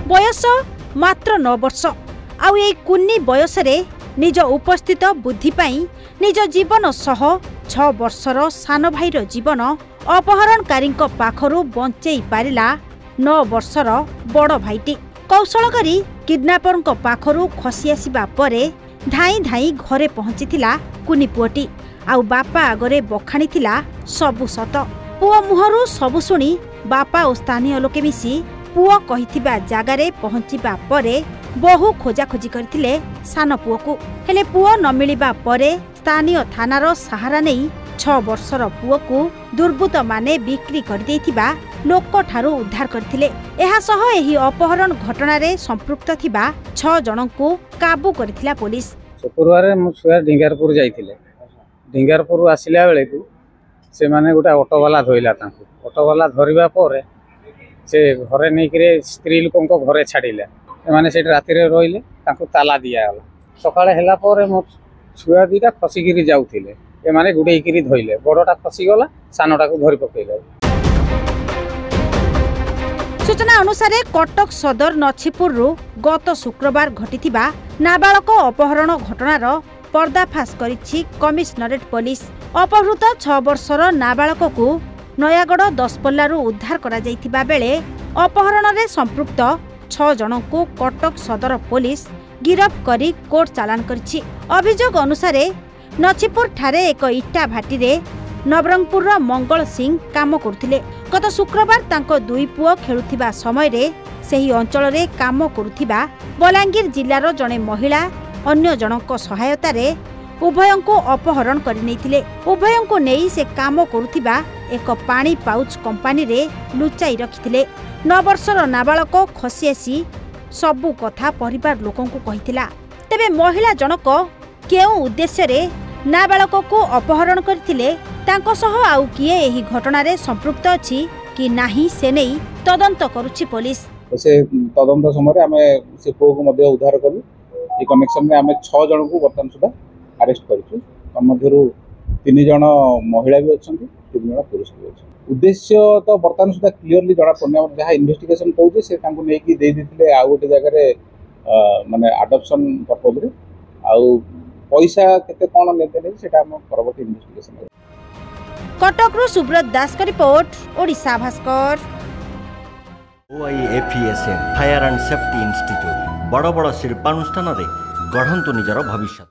बयस मात्र 9 वर्ष आउ ए कुन्नी बयस रे निज उपस्थित बुद्धि पाई निज जीवन सह 6 वर्षर सान भाईर जीवन अपहरणकारी पाखरु बंचई पारिला 9 वर्षर बड़ भाईटी कौशल करी किडनैपर पाखरु खसी आसिबा परे धाई धाई घरे पहुंचीथिला कुनी पुअटी आउ बापा आगरे बखाणीथिला सबु सत पुओ मुहरु सबु शुणी बापा और स्थानीय लोके मिसी पुओ कहिथिबा जागारे पहुंचीबा परे बहु खोजाखोजी करथिले सान पुओ को हेले पुओ न मिलिबा परे स्थानीय थानार सहारा नहीं 6 वर्षर पुओ को दुर्बृत्त माने बिक्री कर देथिबा लोक ठारू उद्धार करथिले। एहा सह एही अपहरण घटना रे संपृक्त थिबा 6 जनंकु काबू करथिला पुलिस। शुक्रवार मु सुया ढिंगारपुर जाइथिले ढिंगारपुर आसिला बेले को से माने गोटा ऑटो वाला धोइला तांको ऑटो वाला धरिबा परे से घरे नै करे स्त्री लोकन घरे छाडिले माने से राति रे रोइले तांको ताला दिया गला सकाळे हेला परे मो छुआ दीटा खसी गिरी जाउथिले ए माने गुडे किरी धोइले बड़टा खसी गला सानटा को धरि पकइले। सूचना अनुसार कटक सदर नछीपुर गत शुक्रवार घटिथिबा नाबालक अपहरण घटनार पर्दाफाश करिछि कमिशनरेट पुलिस। अपहृत 6 वर्षर नाबालक को नयागढ़ दसपल्लारू उद्धार करा जाइथिबा बेले अपहरण रे संपृक्त 6 जन को कटक सदर पुलिस गिरफ करी कोर्ट चालान करिछि। अभियोग अनुसार नछीपुर ठारे एक इटा भाटी रे नवरंगपुर मंगल सिंह काम करथिले। गत शुक्रवार तांको दुई पुओ खेलुथिबा समय रे सेही अंचल रे काम करुथिबा बलांगीर जिल्लार जणे महिला अन्य जनक सहायता रे उभयंको अपहरण करि नैथिले। उभयंको नेई से काम करुथिबा एक पानी पाउच कंपनी रे लुचाई रखिथिले। 9 वर्षर नाबालक खसी आसी सबु कथा परिवार लोकंकु कहिथिला। तेबे महिला जनक केउ उद्देश्य रे नाबालक को अपहरण करथिले तांको सह आउ किए एही घटना रे संपृक्त अछि कि नाही से नै तदंत करूछि पुलिस। से तदंत समय आमे से पो को मध्ये उद्धार करू ए कनेक्शन में आमे 6 जन को वर्तमान सुधा अरेस्ट करिछु। तमध्यरु 3 जन महिला भी अछंती 3 जन पुरुष भी अछंती। उद्देश्य तो वर्तमान सुधा क्लियरली जणा पन्या जहा इन्वेस्टिगेशन कहउजे से तांको नै कि दे दिथिले आ गोटे जगह रे माने अडॉप्शन पर्पज रे आउ पैसा केते कोन लेते नै सेटा हम परवर्ती इन्वेस्टिगेशन। कटक रु सुब्रत दास का report Odisha Bhaskar. OIFESN fire and safety institute बड़ बड़ शिल्पानुष्ठान रे गढ़ंतु निजर भविष्य।